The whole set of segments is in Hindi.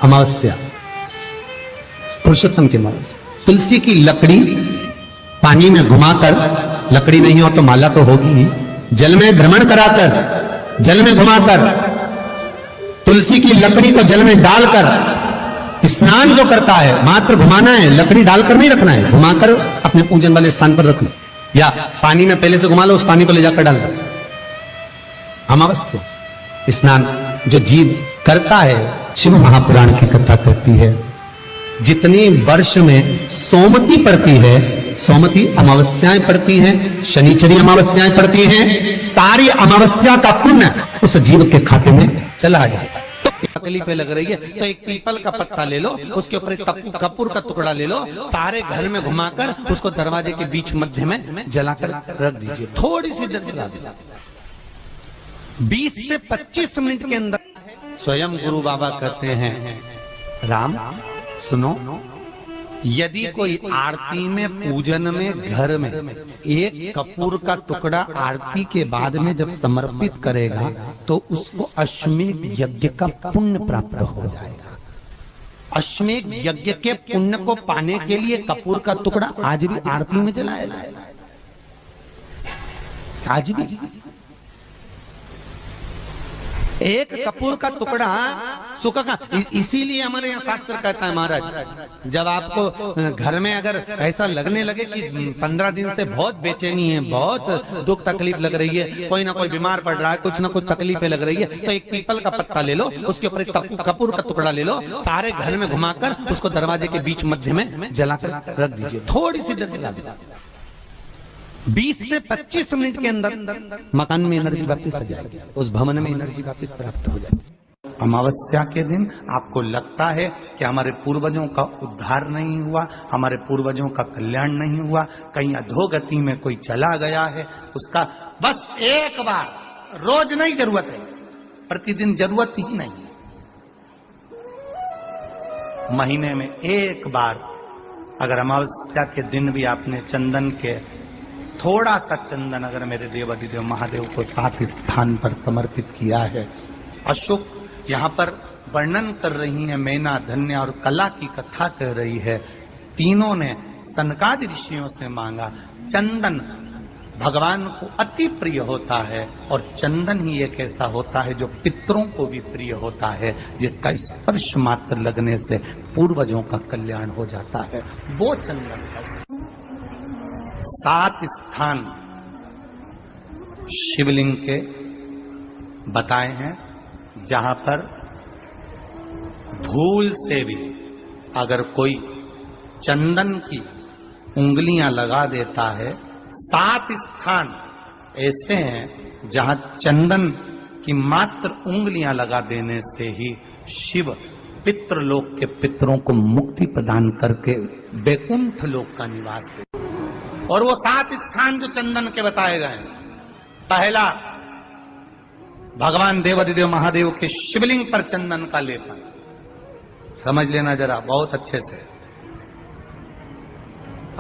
अमावस्या, पुरुषोत्तम की अमावस्या। तुलसी की लकड़ी पानी में घुमाकर, लकड़ी नहीं हो तो माला तो होगी ही, जल में भ्रमण कराकर, जल में घुमाकर, तुलसी की लकड़ी को जल में डालकर स्नान जो करता है, मात्र घुमाना है, लकड़ी डालकर नहीं रखना है, घुमाकर अपने पूजन वाले स्थान पर रख लो, या पानी में पहले से घुमा लो, उस पानी को ले जाकर डाल दो। अमावस्या स्नान जो जीव करता है, शिव महापुराण की कथा कहती है, जितनी वर्ष में सोमती पड़ती है, सोमती अमावस्याएं पड़ती हैं, शनिचरी अमावस्याएं पड़ती हैं, सारी अमावस्या का पुण्य उस जीव के खाते में चला जाता है। तो तकलीफें लग रही है तो एक पीपल का पत्ता ले लो, उसके ऊपर एक कपूर का टुकड़ा ले लो, सारे घर में घुमाकर उसको दरवाजे के बीच मध्य में जलाकर रख दीजिए, थोड़ी सी देर जला दीजिए। 20 से 25 मिनट के अंदर स्वयं गुरु बाबा कहते हैं, राम सुनो, यदि कोई आरती में, पूजन में, घर में एक कपूर का टुकड़ा आरती के बाद में जब समर्पित करेगा तो उसको अश्वमेध यज्ञ का पुण्य प्राप्त हो जाएगा। अश्वमेध यज्ञ के पुण्य को पाने के लिए कपूर का टुकड़ा आज भी आरती में जलाया जाएगा, आज भी। एक कपूर का टुकड़ा सुख का, इसीलिए हमारे यहाँ शास्त्र कहता है महाराज, जब आपको घर में अगर ऐसा लगने लगे कि 15 दिन से बहुत बेचैनी है, बहुत दुख तकलीफ लग रही है, कोई ना कोई बीमार पड़ रहा है, कुछ ना कुछ तकलीफें लग रही है, तो एक पीपल का पत्ता ले लो, उसके ऊपर एक कपूर का टुकड़ा ले लो, सारे घर में घुमाकर उसको दरवाजे के बीच मध्य में जलाकर रख दीजिए, थोड़ी सी देर जला दीजिए। 20 से 25 मिनट के अंदर मकान में एनर्जी वापस आ जाएगी, उस भवन में एनर्जी वापस प्राप्त हो जाएगी। अमावस्या के दिन आपको लगता है कि हमारे पूर्वजों का उद्धार नहीं हुआ, हमारे पूर्वजों का कल्याण नहीं हुआ, कहीं अधोगति में कोई चला गया है, उसका बस एक बार, रोज नहीं जरूरत है, प्रतिदिन जरूरत ही नहीं, महीने में एक बार अगर अमावस्या के दिन भी आपने चंदन के थोड़ा सा चंदन अगर मेरे देवाधिदेव महादेव को 7 स्थान पर समर्पित किया है। अशोक यहाँ पर वर्णन कर रही है, मैना, धन्य और कला की कथा कह रही है। तीनों ने सनकादि ऋषियों से मांगा। चंदन भगवान को अति प्रिय होता है और चंदन ही एक ऐसा होता है जो पितरों को भी प्रिय होता है, जिसका स्पर्श मात्र लगने से पूर्वजों का कल्याण हो जाता है, वो चंदन है। 7 स्थान शिवलिंग के बताए हैं, जहां पर भूल से भी अगर कोई चंदन की उंगलियां लगा देता है, 7 स्थान ऐसे हैं जहां चंदन की मात्र उंगलियां लगा देने से ही शिव पितृलोक के पितरों को मुक्ति प्रदान करके वैकुंठ लोक का निवास देते। और वो 7 स्थान जो चंदन के बताए गए, पहला भगवान देवाधिदेव महादेव के शिवलिंग पर चंदन का लेपन, समझ लेना जरा बहुत अच्छे से।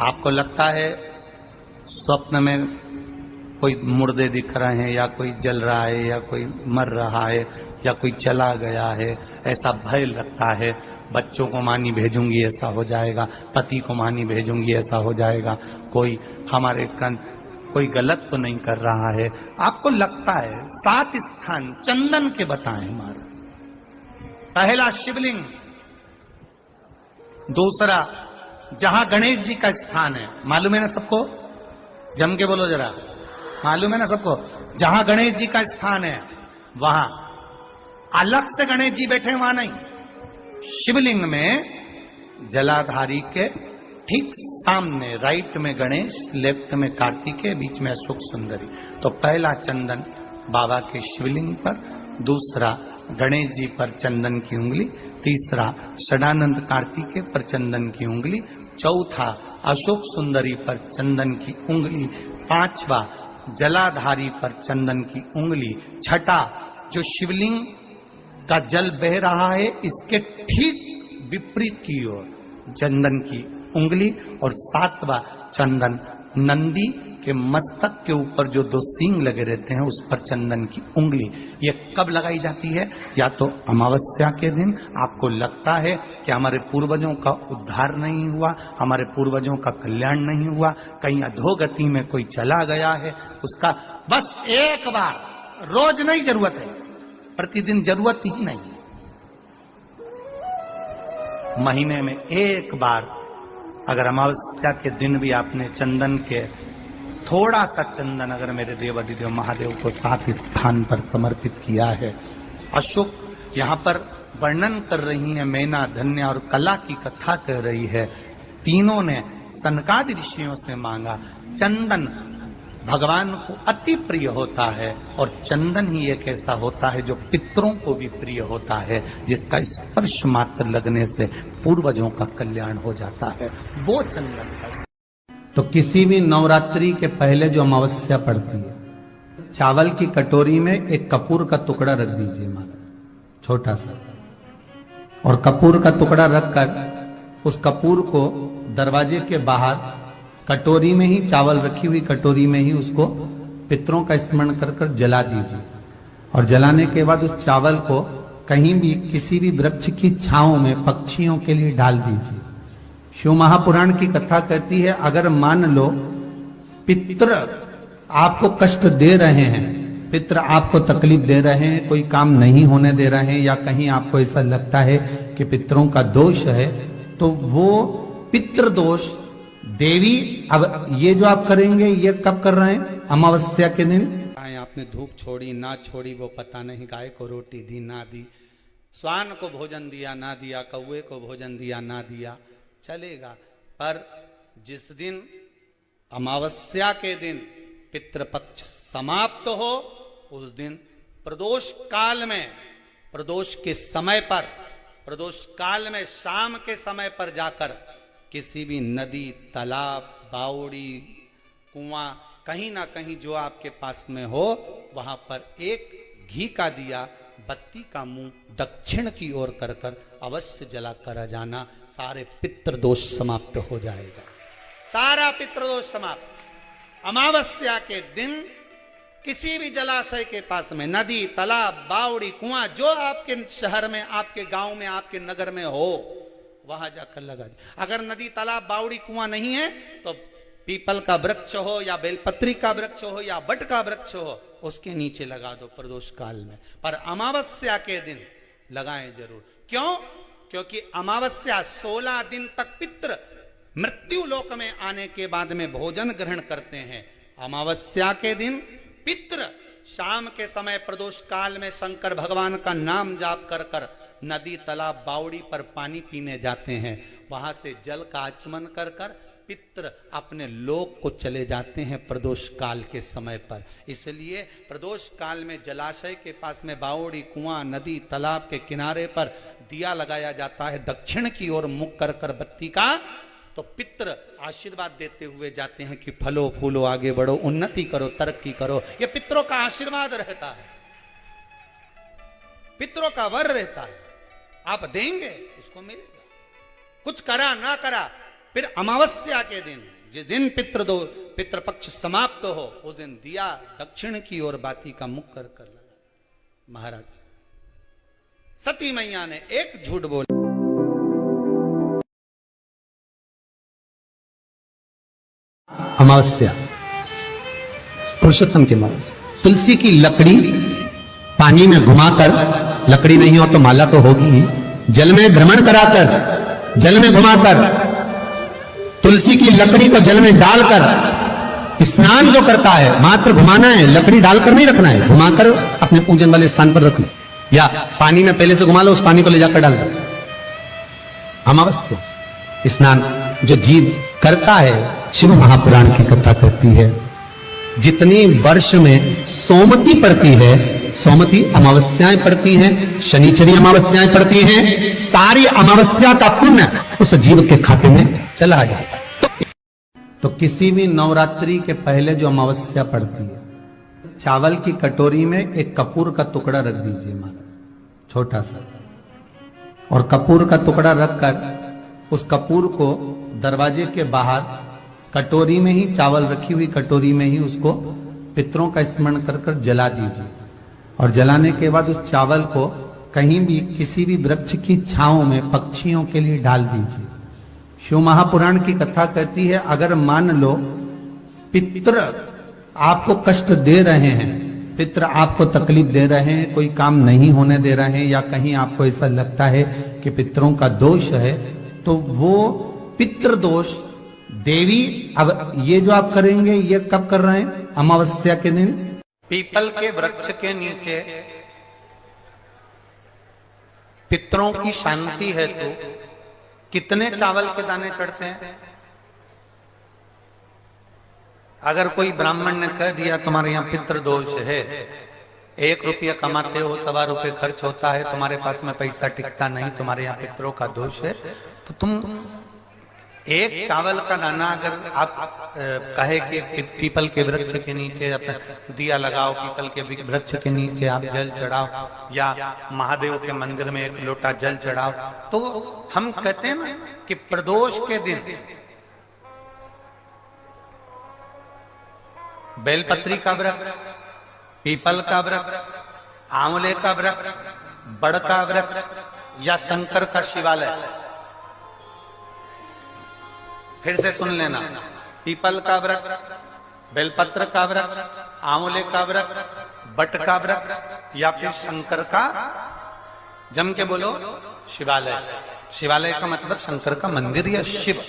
आपको लगता है स्वप्न में कोई मुर्दे दिख रहे हैं, या कोई जल रहा है, या कोई मर रहा है, या कोई चला गया है, ऐसा भय लगता है, बच्चों को मानी भेजूंगी ऐसा हो जाएगा, पति को मानी भेजूंगी ऐसा हो जाएगा, कोई हमारे कोई गलत तो नहीं कर रहा है, आपको लगता है। 7 स्थान चंदन के बताएं महाराज। पहला शिवलिंग, दूसरा जहां गणेश जी का स्थान है, मालूम है ना सबको, जम के बोलो जरा, मालूम है ना सबको, जहां गणेश जी का स्थान है वहां अलग से गणेश जी बैठे, वहां नहीं, शिवलिंग में जलाधारी के ठीक सामने, राइट में गणेश, लेफ्ट में कार्तिकेय, बीच में अशोक सुंदरी। तो पहला चंदन बाबा के शिवलिंग पर, दूसरा गणेश जी पर चंदन की उंगली, तीसरा षडानंद कार्तिकेय पर चंदन की उंगली, चौथा अशोक सुंदरी पर चंदन की उंगली, पांचवा जलाधारी पर चंदन की उंगली, छठा जो शिवलिंग का जल बह रहा है इसके ठीक विपरीत की ओर चंदन की उंगली, और 7वां चंदन नंदी के मस्तक के ऊपर जो दो सींग लगे रहते हैं उस पर चंदन की उंगली, ये कब लगाई जाती है? या तो अमावस्या के दिन आपको लगता है कि हमारे पूर्वजों का उद्धार नहीं हुआ, हमारे पूर्वजों का कल्याण नहीं हुआ, कहीं अधोगति में कोई चला गया है, उसका बस एक बार, रोज नहीं जरूरत है, प्रतिदिन जरूरत ही नहीं, महीने में एक बार अगर अमावस्या के दिन भी आपने चंदन के थोड़ा सा चंदन अगर मेरे देवाधिदेव महादेव को सात स्थान पर समर्पित किया है। अशोक यहाँ पर वर्णन कर रही है, मैना, धन्य और कला की कथा कर रही है। तीनों ने सनकादि ऋषियों से मांगा। चंदन भगवान को अति प्रिय होता है और चंदन ही एक ऐसा होता है जो पितरों को भी प्रिय होता है, जिसका स्पर्श मात्र लगने से पूर्वजों का कल्याण हो जाता है, वो चंदन का। तो किसी भी नवरात्रि के पहले जो अमावस्या पड़ती है, चावल की कटोरी में एक कपूर का टुकड़ा रख दीजिए महाराज, छोटा सा, और कपूर का टुकड़ा रखकर उस कपूर को दरवाजे के बाहर कटोरी में ही, चावल रखी हुई कटोरी में ही उसको पितरों का स्मरण कर कर जला दीजिए। और जलाने के बाद उस चावल को कहीं भी किसी भी वृक्ष की छांव में पक्षियों के लिए डाल दीजिए। शिव महापुराण की कथा कहती है, अगर मान लो पितर आपको कष्ट दे रहे हैं, पितर आपको तकलीफ दे रहे हैं, कोई काम नहीं होने दे रहे हैं, या कहीं आपको ऐसा लगता है कि पितरों का दोष है, तो वो पितृ दोष देवी, अब ये जो आप करेंगे ये कब कर रहे हैं? अमावस्या के दिन। आपने धूप छोड़ी ना छोड़ी वो पता नहीं, गाय को रोटी दी ना दी, स्वान को भोजन दिया ना दिया, कौवे को भोजन दिया ना दिया, चलेगा। पर जिस दिन अमावस्या के दिन पितृपक्ष समाप्त हो, उस दिन प्रदोष काल में, प्रदोष के समय पर, प्रदोष काल में शाम के समय पर जाकर किसी भी नदी, तालाब, बावड़ी, कुआं, कहीं ना कहीं जो आपके पास में हो, वहां पर एक घी का दिया, बत्ती का मुंह दक्षिण की ओर कर कर अवश्य जला कर जाना, सारे पितृदोष समाप्त हो जाएगा, सारा पितृदोष समाप्त। अमावस्या के दिन किसी भी जलाशय के पास में, नदी, तालाब, बावड़ी, कुआं, जो आपके शहर में, आपके गांव में, आपके नगर में हो, वहां जाकर लगा दी। अगर नदी, तालाब, बावड़ी, कुआं नहीं है तो पीपल का वृक्ष हो या बेलपत्री का वृक्ष हो या बट का वृक्ष हो, उसके नीचे लगा दो प्रदोष काल में। पर अमावस्या के दिन लगाएं जरूर। क्यों? क्योंकि अमावस्या 16 दिन तक पितृ मृत्यु लोक में आने के बाद में भोजन ग्रहण करते हैं। अमावस्या के दिन पितृ शाम के समय प्रदोष काल में शंकर भगवान का नाम जाप कर कर नदी, तालाब, बावड़ी पर पानी पीने जाते हैं। वहां से जल का आचमन कर कर पितृ अपने लोक को चले जाते हैं प्रदोष काल के समय पर। इसलिए प्रदोष काल में जलाशय के पास में, बावड़ी, कुआं, नदी, तालाब के किनारे पर दिया लगाया जाता है दक्षिण की ओर मुख कर कर बत्ती का, तो पितृ आशीर्वाद देते हुए जाते हैं कि फलो फूलो, आगे बढ़ो, उन्नति करो, तरक्की करो। ये पितरों का आशीर्वाद रहता है, पितरों का वर रहता है। आप देंगे उसको मिलेगा, कुछ करा ना करा। फिर अमावस्या के दिन, जिस दिन पितृपक्ष समाप्त हो, उस दिन दिया दक्षिण की ओर बाती का मुख कर कर लगा। महाराज सती मैया ने एक झूठ बोला। अमावस्या, पुरुषोत्तम की अमावस्या, तुलसी की लकड़ी पानी में घुमाकर, लकड़ी नहीं हो तो माला तो होगी ही, जल में भ्रमण कराकर, जल में घुमाकर, तुलसी की लकड़ी को जल में डालकर स्नान जो करता है, मात्र घुमाना है, लकड़ी डालकर नहीं रखना है, घुमाकर अपने पूजन वाले स्थान पर रख लो, या पानी में पहले से घुमा लो, उस पानी को ले जाकर डाल दो। अमावस्या स्नान जो जीव करता है, शिव महापुराण की कथा करती है, जितनी वर्ष में सोमती पड़ती है, सोमती अमावस्याएं पड़ती हैं, शनिचरी अमावस्याएं पड़ती हैं, सारी अमावस्या का पुण्य उस जीव के खाते में चला जाता है। तो किसी भी नवरात्रि के पहले जो अमावस्या पड़ती है, चावल की कटोरी में एक कपूर का टुकड़ा रख दीजिए महाराज, छोटा सा, और कपूर का टुकड़ा रखकर उस कपूर को दरवाजे के बाहर कटोरी में ही चावल रखी हुई कटोरी में ही उसको पितरों का स्मरण कर कर जला दीजिए और जलाने के बाद उस चावल को कहीं भी किसी भी वृक्ष की छांव में पक्षियों के लिए डाल दीजिए। शिव महापुराण की कथा कहती है अगर मान लो पितृ आपको कष्ट दे रहे हैं, पितृ आपको तकलीफ दे रहे हैं, कोई काम नहीं होने दे रहे हैं या कहीं आपको ऐसा लगता है कि पितरों का दोष है, तो वो पितृ दोष देवी अब ये जो आप करेंगे ये कब कर रहे हैं? अमावस्या के दिन पीपल के वृक्ष के नीचे पितरों की शांति है तो कितने चावल के दाने चढ़ते हैं? अगर कोई ब्राह्मण ने कह दिया तुम्हारे यहाँ पितृ दोष है, 1 रुपया कमाते हो 1.25 रुपये खर्च होता है, तुम्हारे पास में पैसा टिकता नहीं, तुम्हारे यहाँ पितरों का दोष है, तो तुम एक चावल का दाना अगर आप कहे कि पीपल के वृक्ष के नीचे दिया लगाओ, पीपल के वृक्ष के नीचे आप जल चढ़ाओ या महादेव के मंदिर में 1 लोटा जल चढ़ाओ, तो हम कहते हैं ना कि प्रदोष के दिन बेलपत्री का वृक्ष, पीपल का वृक्ष, आंवले का वृक्ष, बड़ का वृक्ष या शंकर का शिवालय, फिर से सुन लेना, पीपल का वृक्ष, बेलपत्र का वृक्ष, आंवले का वृक्ष, बट का वृक्ष या फिर शंकर का, जम के बोलो, शिवालय। शिवालय का मतलब शंकर का मंदिर या शिव।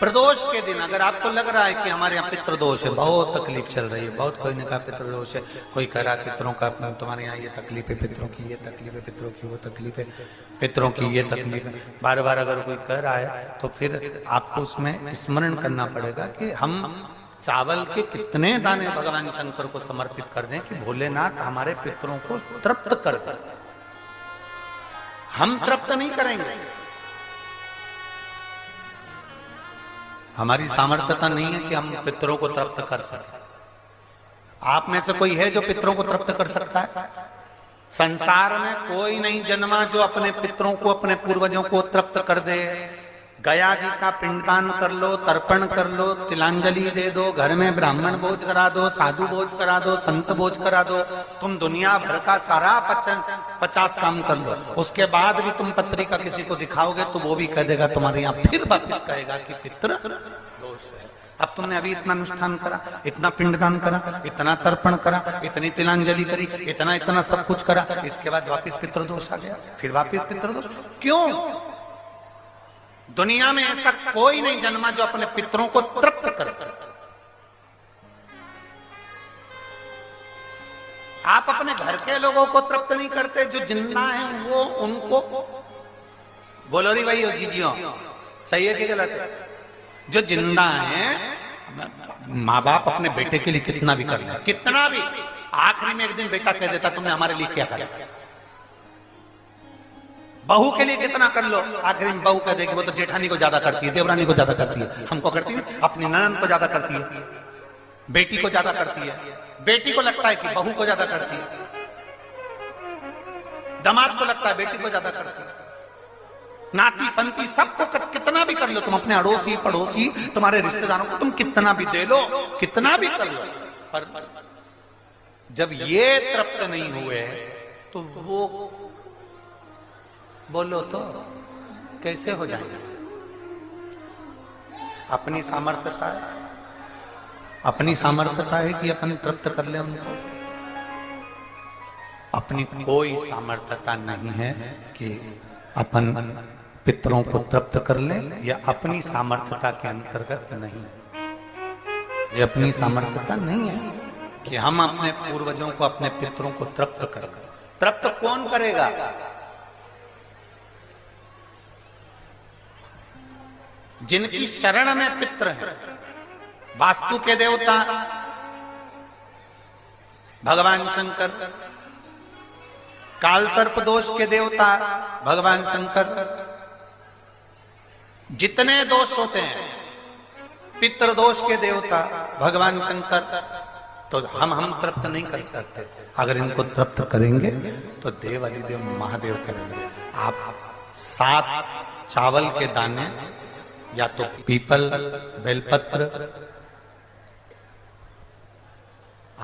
प्रदोष के दिन अगर आपको लग रहा है कि हमारे यहाँ पितृदोष है, बहुत तकलीफ चल रही है, बहुत कोई ने कहा पितृदोष है, कोई कह रहा है पितरों का तुम्हारे यहाँ ये तकलीफ है, पितरों की ये तकलीफ है, पितरों की वो तकलीफ है, पितरों की ये तकलीफ है, बार बार अगर कोई कह रहा है तो फिर आपको उसमें स्मरण करना पड़ेगा कि हम चावल के कितने दाने भगवान शंकर को समर्पित कर दें कि भोलेनाथ हमारे पितरों को तृप्त कर दें। हम तृप्त नहीं करेंगे, हमारी सामर्थ्यता नहीं है कि हम पितरों को तृप्त कर सकें। आप में से कोई है जो पितरों को तृप्त कर सकता है? संसार में कोई नहीं जन्मा जो अपने पितरों को, अपने पूर्वजों को तृप्त कर दे। गया जी का पिंडदान कर लो, तर्पण कर लो, तिलांजलि दे दो, घर में ब्राह्मण भोज करा दो, साधु भोज करा दो, संत भोज करा दो, तुम दुनिया भर का सारा 50 काम कर लो, उसके बाद भी तुम पत्रिका किसी को दिखाओगे तो वो भी कह देगा तुम्हारे यहाँ, फिर वापिस कहेगा कि पितृ दोष है। अब तुमने अभी इतना अनुष्ठान करा, इतना पिंडदान करा, इतना तर्पण करा, इतनी तिलांजलि करी, इतना इतना सब कुछ करा, इसके बाद वापिस पितृदोष आ गया, फिर वापिस पितृदोष। क्यों? दुनिया में ऐसा कोई नहीं जन्मा जो अपने पितरों को तृप्त कर। आप अपने घर के लोगों को तृप्त नहीं करते, जो जिंदा हैं वो उनको बोलो री भाई जीजियो, सही है कि गलत है? जो जिंदा हैं, माँ बाप अपने बेटे के लिए कितना भी कर ले, कितना भी, आखिरी में एक दिन बेटा कह देता तुमने हमारे लिए क्या करा। बहू के लिए कितना कर लो, आखिरी में बहू कह देगी वो तो जेठानी को ज्यादा करती है, देवरानी को ज्यादा करती है, हमको करती है, अपनी ननद को ज्यादा करती है, बेटी को ज्यादा करती है, बेटी को लगता है कि बहू को ज्यादा करती है, दामाद को लगता है बेटी को ज्यादा करती है, नाती पंती सबको कितना भी कर लो, तुम अपने अड़ोसी पड़ोसी तुम्हारे रिश्तेदारों को तुम कितना भी दे लो, कितना भी कर लो, पर जब ये तृप्त नहीं हुए तो वो बोलो तो कैसे हो जाएंगे? अपनी सामर्थ्यता है, अपनी सामर्थ्यता है कि अपन तृप्त कर ले उनको। अपनी कोई सामर्थ्यता नहीं है कि अपन पितरों को तृप्त कर ले, या अपनी सामर्थ्यता के अंतर्गत नहीं, ये अपनी सामर्थ्यता नहीं है कि हम अपने पूर्वजों को, अपने पितरों को तृप्त कर। तृप्त कौन करेगा? जिनकी शरण में पितृ है। वास्तु के देवता भगवान शंकर, काल सर्प दोष के देवता भगवान शंकर, जितने दोष होते हैं पितृ दोष के देवता भगवान शंकर, तो हम तृप्त नहीं कर सकते। अगर इनको तृप्त करेंगे तो देव अधिदेव महादेव करेंगे। आप 7 चावल के दाने, या तो पीपल, बेलपत्र,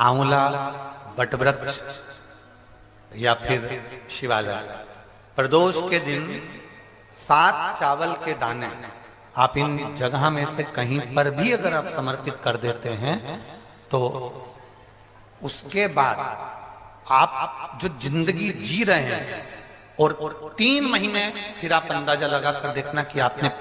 आंवला, बटवृक्ष या फिर शिवालय। प्रदोष के दिन 7 चावल के दाने आप इन जगह में से कहीं पर भी अगर आप समर्पित कर देते हैं तो उसके बाद आप जो जिंदगी जी रहे हैं और 3 महीने फिर आप अंदाजा लगा कर देखना कि आपने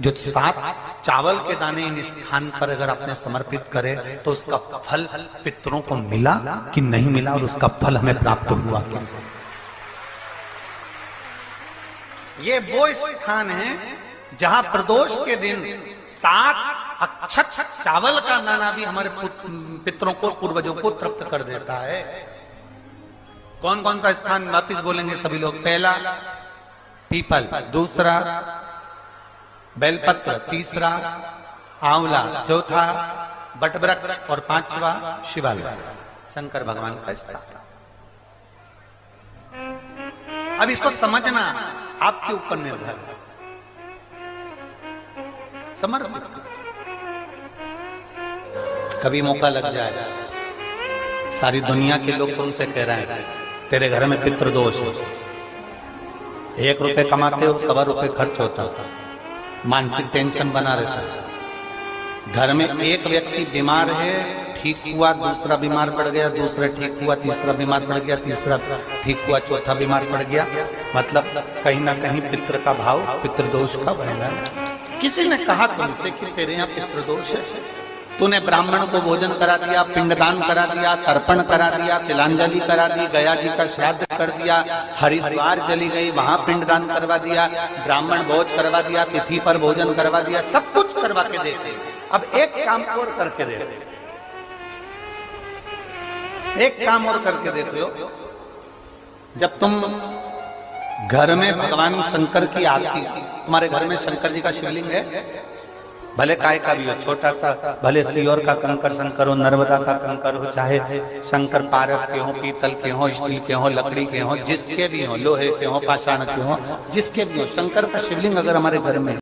जो 7 चावल के दाने इन स्थान पर अगर आपने समर्पित करे तो उसका फल पितरों को मिला कि नहीं मिला और उसका फल हमें प्राप्त हुआ क्या। ये वो स्थान है जहां प्रदोष के दिन 7 अक्षत चावल का दाना भी हमारे पितरों को, पूर्वजों को तृप्त कर देता है। कौन कौन सा स्थान वापिस बोलेंगे सभी लोग? पहला पीपल, दूसरा बेलपत्र, तीसरा आंवला, चौथा बटवृक्ष और 5वां शिवालय, शंकर भगवान का स्थान। अब इसको समझना आपके ऊपर निर्भर है। समर्पित कभी मौका लग जाए, सारी दुनिया के लोग तुमसे कह रहे हैं तेरे घर में पितृदोष हो, 1 रुपए कमाते हो 1.25 रुपए खर्च होता, मानसिक टेंशन बना रहता है। घर में एक व्यक्ति बीमार है, ठीक हुआ, दूसरा बीमार पड़ गया, दूसरा ठीक हुआ, तीसरा बीमार पड़ गया, तीसरा ठीक हुआ, चौथा बीमार पड़ गया। मतलब कहीं ना कहीं पितृ का भाव, पितृदोष का वर्णन। किसी ने कहा तुमसे कि तेरे यहाँ पितृदोष है, तूने ब्राह्मण को भोजन करा दिया, पिंडदान करा दिया, तर्पण करा दिया, तिलांजलि करा दी, गया जी का श्राद्ध कर दिया, हरिद्वार चली गई, वहां पिंडदान करवा दिया, ब्राह्मण भोज करवा दिया, तिथि पर भोजन करवा दिया, सब कुछ करवा के देते। अब एक काम और करके देते, एक काम और करके देख लो। जब तुम घर में भगवान शंकर की आरती, तुम्हारे घर में शंकर जी का शिवलिंग है, भले काय का भी हो, छोटा सा, भले सियोर का कंकर शंकर हो, नर्मदा का कंकर हो, चाहे शंकर पारक के हो, पीतल के हो, स्टील के हो, लकड़ी के हो, जिसके भी हो, लोहे के हो, पाषाण के हो, जिसके भी हो, शंकर का शिवलिंग अगर हमारे घर में